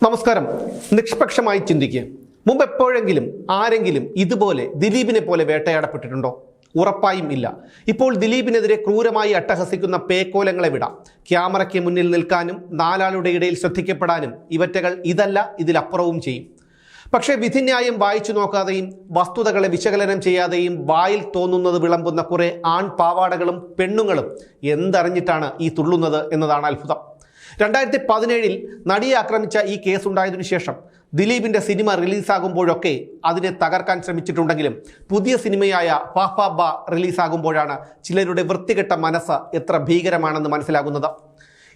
നമസ്കാരം. നിഷ്പക്ഷമായി ചിന്തിക്കുക. മുമ്പ് എപ്പോഴെങ്കിലും ആരെങ്കിലും ഇതുപോലെ ദിലീപിനെ പോലെ വേട്ടയാടപ്പെട്ടിട്ടുണ്ടോ? ഉറപ്പായും ഇല്ല. ഇപ്പോൾ ദിലീപിനെതിരെ ക്രൂരമായി അട്ടഹസിക്കുന്ന പേക്കോലങ്ങളെ വിടാം. ക്യാമറയ്ക്ക് മുന്നിൽ നിൽക്കാനും നാലാളുടെ ഇടയിൽ ശ്രദ്ധിക്കപ്പെടാനും ഇവറ്റകൾ ഇതല്ല ഇതിലപ്പുറവും ചെയ്യും. പക്ഷേ വിധിന്യായം വായിച്ചു നോക്കാതെയും വസ്തുതകളെ വിശകലനം ചെയ്യാതെയും വായിൽ തോന്നുന്നത് വിളമ്പുന്ന കുറെ ആൺപാവാടകളും പെണ്ണുങ്ങളും എന്തറിഞ്ഞിട്ടാണ് ഈ തുള്ളുന്നത് എന്നതാണ് അത്ഭുതം. 2017 നടിയെ ആക്രമിച്ച ഈ കേസുണ്ടായതിനു ശേഷം ദിലീപിന്റെ സിനിമ റിലീസാകുമ്പോഴൊക്കെ അതിനെ തകർക്കാൻ ശ്രമിച്ചിട്ടുണ്ടെങ്കിലും പുതിയ സിനിമയായ ഫാഫാബ റിലീസാകുമ്പോഴാണ് ചിലരുടെ വൃത്തികെട്ട മനസ്സ് എത്ര ഭീകരമാണെന്ന് മനസ്സിലാകുന്നത്.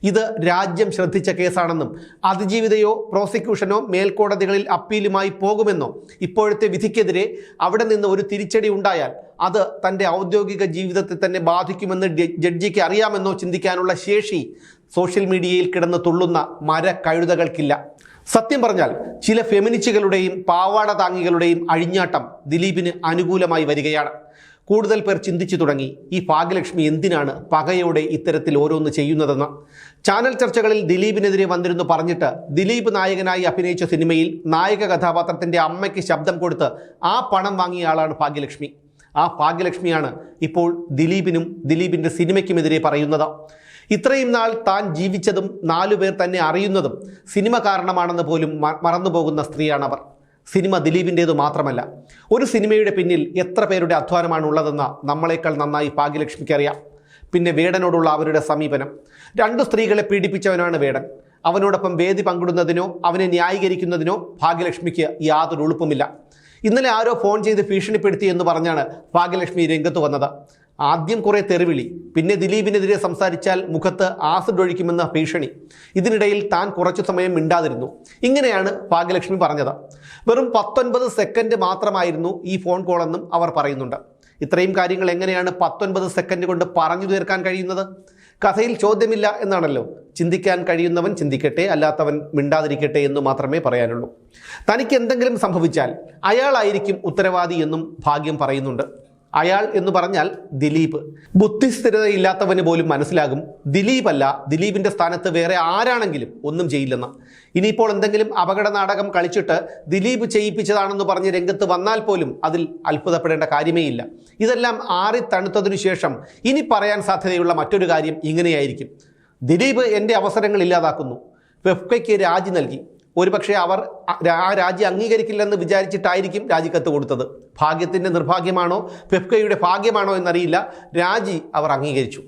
ഇത് രാജ്യം ശ്രദ്ധിച്ച കേസാണെന്നും അതിജീവിതയോ പ്രോസിക്യൂഷനോ മേൽക്കോടതികളിൽ അപ്പീലുമായി പോകുമെന്നോ ഇപ്പോഴത്തെ വിധിക്കെതിരെ അവിടെ നിന്ന് ഒരു തിരിച്ചടി ഉണ്ടായാൽ അത് തൻ്റെ ഔദ്യോഗിക ജീവിതത്തെ തന്നെ ബാധിക്കുമെന്ന് ജഡ്ജിക്ക് അറിയാമെന്നോ ചിന്തിക്കാനുള്ള ശേഷി സോഷ്യൽ മീഡിയയിൽ കിടന്ന് തുള്ളുന്ന മരക്കഴുതകൾക്കില്ല. സത്യം പറഞ്ഞാൽ ചില ഫെമിനിസ്റ്റുകളുടെയും പാവാട താങ്ങികളുടെയും അഴിഞ്ഞാട്ടം ദിലീപിന് അനുകൂലമായി വരികയാണ്. കൂടുതൽ പേർ ചിന്തിച്ചു തുടങ്ങി, ഈ ഭാഗ്യലക്ഷ്മി എന്തിനാണ് പകയോടെ ഇത്തരത്തിൽ ഓരോന്ന് ചെയ്യുന്നതെന്ന്. ചാനൽ ചർച്ചകളിൽ ദിലീപിനെതിരെ വന്നിരുന്നു പറഞ്ഞിട്ട് ദിലീപ് നായകനായി അഭിനയിച്ച സിനിമയിൽ നായക കഥാപാത്രത്തിൻ്റെ അമ്മയ്ക്ക് ശബ്ദം കൊടുത്ത് ആ പണം വാങ്ങിയ ആളാണ് ഭാഗ്യലക്ഷ്മി. ആ ഭാഗ്യലക്ഷ്മിയാണ് ഇപ്പോൾ ദിലീപിനും ദിലീപിൻ്റെ സിനിമയ്ക്കുമെതിരെ പറയുന്നത്. ഇത്രയും നാൾ താൻ ജീവിച്ചതും 4 പേർ തന്നെ അറിയുന്നതും സിനിമ കാരണമാണെന്ന് പോലും മറന്നുപോകുന്ന സ്ത്രീയാണവർ. സിനിമ ദിലീപിൻ്റേതു മാത്രമല്ല, ഒരു സിനിമയുടെ പിന്നിൽ എത്ര പേരുടെ അധ്വാനമാണ് ഉള്ളതെന്ന് നമ്മളെക്കാൾ നന്നായി ഭാഗ്യലക്ഷ്മിക്ക് അറിയാം. പിന്നെ വേടനോടുള്ള അവരുടെ സമീപനം. 2 സ്ത്രീകളെ പീഡിപ്പിച്ചവനാണ് വേടൻ. അവനോടൊപ്പം വേദി പങ്കിടുന്നതിനോ അവനെ ന്യായീകരിക്കുന്നതിനോ ഭാഗ്യലക്ഷ്മിക്ക് യാതൊരു എളുപ്പമില്ല. ഇന്നലെ ആരോ ഫോൺ ചെയ്ത് ഭീഷണിപ്പെടുത്തി എന്ന് പറഞ്ഞാണ് ഭാഗ്യലക്ഷ്മി രംഗത്ത് വന്നത്. ആദ്യം കുറേ തെറിവിളി, പിന്നെ ദിലീപിനെതിരെ സംസാരിച്ചാൽ മുഖത്ത് ആസിഡ് ഒഴിക്കുമെന്ന ഭീഷണി. ഇതിനിടയിൽ താൻ കുറച്ചു സമയം മിണ്ടാതിരുന്നു. ഇങ്ങനെയാണ് ഭാഗ്യലക്ഷ്മി പറഞ്ഞത്. വെറും 19 സെക്കൻഡ് മാത്രമായിരുന്നു ഈ ഫോൺ കോളെന്നും അവർ പറയുന്നുണ്ട്. ഇത്രയും കാര്യങ്ങൾ എങ്ങനെയാണ് 19 സെക്കൻഡ് കൊണ്ട് പറഞ്ഞു തീർക്കാൻ കഴിയുന്നത്? കഥയിൽ ചോദ്യമില്ല എന്നാണല്ലോ. ചിന്തിക്കാൻ കഴിയുന്നവൻ ചിന്തിക്കട്ടെ, അല്ലാത്തവൻ മിണ്ടാതിരിക്കട്ടെ എന്ന് മാത്രമേ പറയാനുള്ളൂ. തനിക്ക് എന്തെങ്കിലും സംഭവിച്ചാൽ അയാളായിരിക്കും ഉത്തരവാദി എന്നും ഭാഗ്യം പറയുന്നുണ്ട്. അയാൾ എന്ന് പറഞ്ഞാൽ ദിലീപ്. ബുദ്ധിസ്ഥിരതയില്ലാത്തവന് പോലും മനസ്സിലാകും ദിലീപല്ല, ദിലീപിൻ്റെ സ്ഥാനത്ത് വേറെ ആരാണെങ്കിലും ഒന്നും ചെയ്യില്ലെന്ന്. ഇനിയിപ്പോൾ എന്തെങ്കിലും അപകട നാടകം കളിച്ചിട്ട് ദിലീപ് ചെയ്യിപ്പിച്ചതാണെന്ന് പറഞ്ഞ് രംഗത്ത് വന്നാൽ പോലും അതിൽ അത്ഭുതപ്പെടേണ്ട കാര്യമേ ഇല്ല. ഇതെല്ലാം ആറി തണുത്തതിനു ശേഷം ഇനി പറയാൻ സാധ്യതയുള്ള മറ്റൊരു കാര്യം ഇങ്ങനെയായിരിക്കും: ദിലീപ് എൻ്റെ അവസരങ്ങൾ ഇല്ലാതാക്കുന്നു, ഫെഫ്കയ്ക്ക് രാജി നൽകി. ഒരുപക്ഷെ അവർ ആ രാജി അംഗീകരിക്കില്ലെന്ന് വിചാരിച്ചിട്ടായിരിക്കും രാജിക്കത്ത് കൊടുത്തത്. ഭാഗ്യത്തിൻ്റെ നിർഭാഗ്യമാണോ ഫെഫ്കയുടെ ഭാഗ്യമാണോ എന്നറിയില്ല, രാജി അവർ അംഗീകരിച്ചു.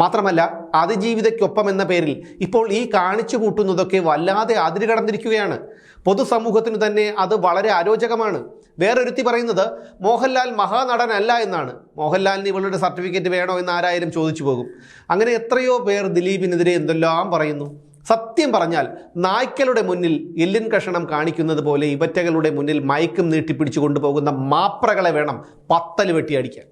മാത്രമല്ല, അതിജീവിതയ്ക്കൊപ്പം എന്ന പേരിൽ ഇപ്പോൾ ഈ കാണിച്ചു കൂട്ടുന്നതൊക്കെ വല്ലാതെ അതിര് കടന്നിരിക്കുകയാണ്. പൊതുസമൂഹത്തിന് തന്നെ അത് വളരെ അരോചകമാണ്. വേറൊരുത്തി പറയുന്നത് മോഹൻലാൽ മഹാനടനല്ല എന്നാണ്. മോഹൻലാലിന് ഇവളുടെ സർട്ടിഫിക്കറ്റ് വേണോ എന്ന് ആരായാലും ചോദിച്ചു പോകും. അങ്ങനെ എത്രയോ പേർ ദിലീപിനെതിരെ എന്തെല്ലാം പറയുന്നു. സത്യം പറഞ്ഞാൽ നായ്ക്കളുടെ മുന്നിൽ എല്ലിൻ കഷണം കാണിക്കുന്നത് പോലെ ഇവറ്റകളുടെ മുന്നിൽ മയക്കും നീട്ടിപ്പിടിച്ചു കൊണ്ടുപോകുന്ന മാപ്രകളെ വേണം പത്തല് വെട്ടിയടിക്കാൻ.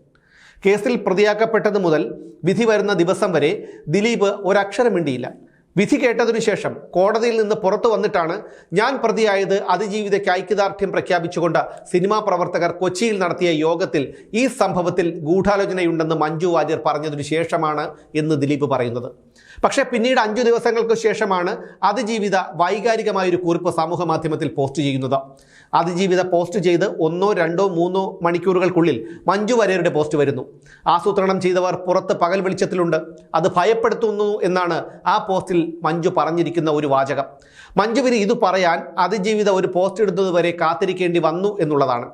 കേസിൽ പ്രതിയാക്കപ്പെട്ടത് മുതൽ വിധി വരുന്ന ദിവസം വരെ ദിലീപ് ഒരക്ഷരം മിണ്ടിയില്ല. വിധി കേട്ടതിനു ശേഷം കോടതിയിൽ നിന്ന് പുറത്തു വന്നിട്ടാണ് ഞാൻ പ്രതിയായത് അതിജീവിതയ്ക്ക് ഐക്യദാർഢ്യം പ്രഖ്യാപിച്ചുകൊണ്ട് സിനിമാ പ്രവർത്തകർ കൊച്ചിയിൽ നടത്തിയ യോഗത്തിൽ ഈ സംഭവത്തിൽ ഗൂഢാലോചനയുണ്ടെന്ന് മഞ്ജു വാര്യർ പറഞ്ഞതിനു ശേഷമാണ് എന്ന് ദിലീപ് പറയുന്നത്. പക്ഷേ പിന്നീട് 5 ദിവസങ്ങൾക്ക് ശേഷമാണ് അതിജീവിത വൈകാരികമായൊരു കുറിപ്പ് സമൂഹ മാധ്യമത്തിൽ പോസ്റ്റ് ചെയ്യുന്നത്. അതിജീവിത പോസ്റ്റ് ചെയ്ത് 1, 2, 3 മണിക്കൂറുകൾക്കുള്ളിൽ മഞ്ജു വാര്യരുടെ പോസ്റ്റ് വരുന്നു. ആസൂത്രണം ചെയ്തവർ പുറത്ത് പകൽ വെളിച്ചത്തിലുണ്ട്, അത് ഭയപ്പെടുത്തുന്നു എന്നാണ് ആ പോസ്റ്റിൽ മഞ്ജു പറഞ്ഞിരിക്കുന്ന ഒരു വാചകം. മഞ്ജുവിന് ഇത് പറയാൻ അതിജീവിത ഒരു പോസ്റ്റ് ഇടുന്നതുവരെ കാത്തിരിക്കേണ്ടി വന്നു എന്നുള്ളതാണ്.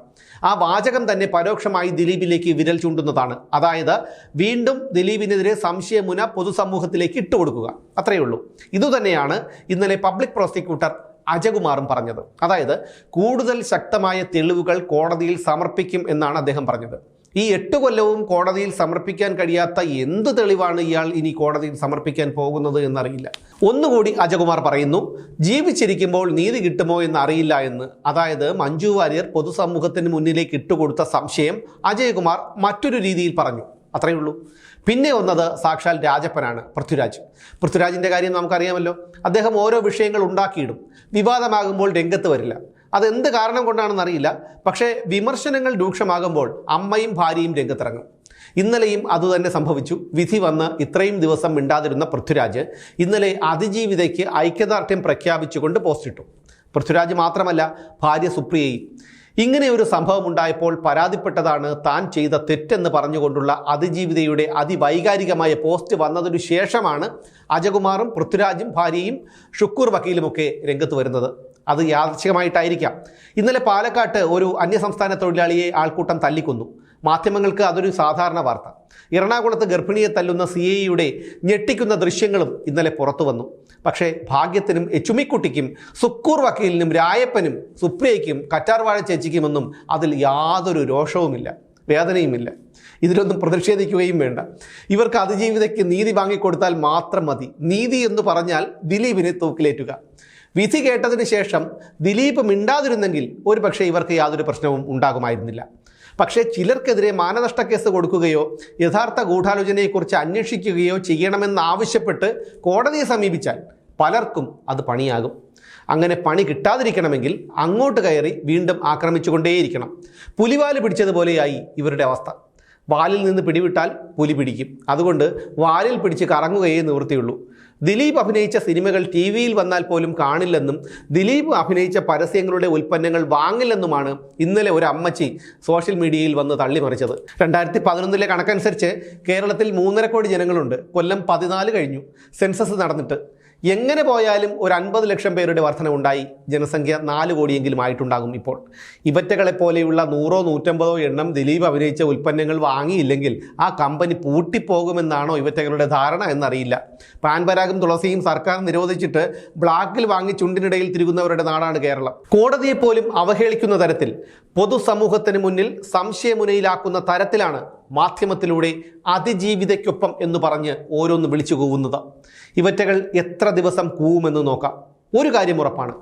ആ വാചകം തന്നെ പരോക്ഷമായി ദിലീപിലേക്ക് വിരൽ ചൂണ്ടുന്നതാണ്. അതായത് വീണ്ടും ദിലീപിനെതിരെ സംശയമുന പൊതുസമൂഹത്തിലേക്ക് ഇട്ടുകൊടുക്കുക, അത്രയേ ഉള്ളൂ. ഇതുതന്നെയാണ് ഇന്നലെ പബ്ലിക് പ്രോസിക്യൂട്ടർ അജകുമാറും പറഞ്ഞത്. അതായത് കൂടുതൽ ശക്തമായ തെളിവുകൾ കോടതിയിൽ സമർപ്പിക്കും എന്നാണ് അദ്ദേഹം പറഞ്ഞത്. ഈ 8 കൊല്ലവും കോടതിയിൽ സമർപ്പിക്കാൻ കഴിയാത്ത എന്ത് തെളിവാണ് ഇയാൾ ഇനി കോടതിയിൽ സമർപ്പിക്കാൻ പോകുന്നത് എന്നറിയില്ല. ഒന്നുകൂടി അജകുമാർ പറയുന്നു, ജീവിച്ചിരിക്കുമ്പോൾ നീതി കിട്ടുമോ എന്നറിയില്ല എന്ന്. അതായത് മഞ്ജു വാര്യർ പൊതുസമൂഹത്തിന് മുന്നിലേക്ക് ഇട്ടുകൊടുത്ത സംശയം അജയകുമാർ മറ്റൊരു രീതിയിൽ പറഞ്ഞു, അത്രയേ ഉള്ളൂ. പിന്നെ വന്നത് സാക്ഷാൽ രാജപ്പനാണ്, പൃഥ്വിരാജിൻ്റെ കാര്യം നമുക്കറിയാമല്ലോ. അദ്ദേഹം ഓരോ വിഷയങ്ങൾ ഉണ്ടാക്കിയിടും, വിവാദമാകുമ്പോൾ രംഗത്ത് വരില്ല. അതെന്ത് കാരണം കൊണ്ടാണെന്നറിയില്ല. പക്ഷേ വിമർശനങ്ങൾ രൂക്ഷമാകുമ്പോൾ അമ്മയും ഭാര്യയും രംഗത്തിറങ്ങും. ഇന്നലെയും അതുതന്നെ സംഭവിച്ചു. വിധി വന്ന് ഇത്രയും ദിവസം മിണ്ടാതിരുന്ന പൃഥ്വിരാജ് ഇന്നലെ അതിജീവിതയ്ക്ക് ഐക്യദാർഢ്യം പ്രഖ്യാപിച്ചുകൊണ്ട് പോസ്റ്റിട്ടു. പൃഥ്വിരാജ് മാത്രമല്ല, ഭാര്യ സുപ്രിയയും. ഇങ്ങനെ ഒരു സംഭവം ഉണ്ടായപ്പോൾ പരാതിപ്പെട്ടതാണ് താൻ ചെയ്ത തെറ്റെന്ന് പറഞ്ഞുകൊണ്ടുള്ള അതിജീവിതയുടെ അതിവൈകാരികമായ പോസ്റ്റ് വന്നതിനു ശേഷമാണ് അജകുമാറും പൃഥ്വിരാജും ഭാര്യയും ഷുക്കൂർ വക്കീലുമൊക്കെ രംഗത്ത് വരുന്നത്. അത് യാദൃച്ഛികമായിട്ടായിരിക്കാം. ഇന്നലെ പാലക്കാട്ട് ഒരു അന്യസംസ്ഥാന തൊഴിലാളിയെ ആൾക്കൂട്ടം തല്ലിക്കൊന്നു. മാധ്യമങ്ങൾക്ക് അതൊരു സാധാരണ വാർത്ത. എറണാകുളത്ത് ഗർഭിണിയെ തല്ലുന്ന CIയുടെ ഞെട്ടിക്കുന്ന ദൃശ്യങ്ങളും ഇന്നലെ പുറത്തു വന്നു. പക്ഷേ ഭാഗ്യത്തിനും ചുമിക്കുട്ടിക്കും സുക്കൂർ വക്കീലിനും രായപ്പനും സുപ്രിയയ്ക്കും കറ്റാർവാഴ ചേച്ചിക്കുമൊന്നും അതിൽ യാതൊരു രോഷവുമില്ല, വേദനയുമില്ല. ഇതിലൊന്നും പ്രതിഷേധിക്കുകയും വേണ്ട. ഇവർക്ക് അതിജീവിതയ്ക്ക് നീതി വാങ്ങിക്കൊടുത്താൽ മാത്രം മതി. നീതി എന്ന് പറഞ്ഞാൽ ദിലീപിനെ തൂക്കിലേറ്റുക. വിധി കേട്ടതിന് ശേഷം ദിലീപ് മിണ്ടാതിരുന്നെങ്കിൽ ഒരുപക്ഷെ ഇവർക്ക് യാതൊരു പ്രശ്നവും ഉണ്ടാകുമായിരുന്നില്ല. പക്ഷേ ചിലർക്കെതിരെ മാനനഷ്ട കേസ് കൊടുക്കുകയോ യഥാർത്ഥ ഗൂഢാലോചനയെക്കുറിച്ച് അന്വേഷിക്കുകയോ ചെയ്യണമെന്നാവശ്യപ്പെട്ട് കോടതിയെ സമീപിച്ചാൽ പലർക്കും അത് പണിയാകും. അങ്ങനെ പണി കിട്ടാതിരിക്കണമെങ്കിൽ അങ്ങോട്ട് കയറി വീണ്ടും ആക്രമിച്ചുകൊണ്ടേയിരിക്കണം. പുലിവാല് പിടിച്ചതുപോലെയായി ഇവരുടെ അവസ്ഥ. വാലിൽ നിന്ന് പിടിവിട്ടാൽ പുലി പിടിക്കും. അതുകൊണ്ട് വാലിൽ പിടിച്ച് കറങ്ങുകയേ നിവൃത്തിയുള്ളൂ. ദിലീപ് അഭിനയിച്ച സിനിമകൾ TV-യിൽ വന്നാൽ പോലും കാണില്ലെന്നും ദിലീപ് അഭിനയിച്ച പരസ്യങ്ങളുടെ ഉൽപ്പന്നങ്ങൾ വാങ്ങില്ലെന്നുമാണ് ഇന്നലെ ഒരു അമ്മച്ചി സോഷ്യൽ മീഡിയയിൽ വന്ന് തള്ളിമറിച്ചത്. 2011 കണക്കനുസരിച്ച് കേരളത്തിൽ 3.5 കോടി ജനങ്ങളുണ്ട്. കൊല്ലം 14 കഴിഞ്ഞു സെൻസസ് നടന്നിട്ട്. എങ്ങനെ പോയാലും ഒരു 50 ലക്ഷം പേരുടെ വർധനവുണ്ടായി. ജനസംഖ്യ 4 കോടിയെങ്കിലും ആയിട്ടുണ്ടാകും ഇപ്പോൾ. ഇവറ്റകളെപ്പോലെയുള്ള 100 150 എണ്ണം ദിലീപ് അഭിനയിച്ച ഉൽപ്പന്നങ്ങൾ വാങ്ങിയില്ലെങ്കിൽ ആ കമ്പനി പൂട്ടിപ്പോകുമെന്നാണോ ഇവറ്റകളുടെ ധാരണ എന്നറിയില്ല. പാൻപരാഗും തുളസിയും സർക്കാർ നിരോധിച്ചിട്ട് ബ്ലാക്കിൽ വാങ്ങി ചുണ്ടിനിടയിൽ തിരുകുന്നവരുടെ നാടാണ് കേരളം. കോടതിയെപ്പോലും അവഹേളിക്കുന്ന തരത്തിൽ, പൊതുസമൂഹത്തിന് മുന്നിൽ സംശയമുനയിലാക്കുന്ന തരത്തിലാണ് മാധ്യമത്തിലൂടെ അതിജീവിതയ്ക്കൊപ്പം എന്ന് പറഞ്ഞ് ഓരോന്ന് വിളിച്ചു കൂവുന്നത്. ഇവറ്റകൾ എത്ര ദിവസം കൂവുമെന്ന് നോക്കാം. ഒരു കാര്യം ഉറപ്പാണ്,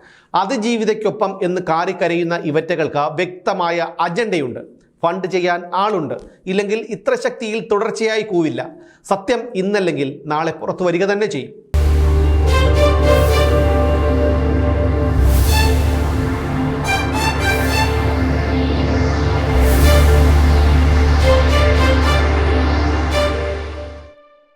അതിജീവിതയ്ക്കൊപ്പം എന്ന് കാറിക്കരയുന്ന ഇവറ്റകൾക്ക് വ്യക്തമായ അജണ്ടയുണ്ട്. ഫണ്ട് ചെയ്യാൻ ആളുണ്ട്. ഇല്ലെങ്കിൽ ഇത്ര ശക്തിയിൽ തുടർച്ചയായി കൂവില്ല. സത്യം ഇന്നല്ലെങ്കിൽ നാളെ പുറത്തു വരിക തന്നെ ചെയ്യും.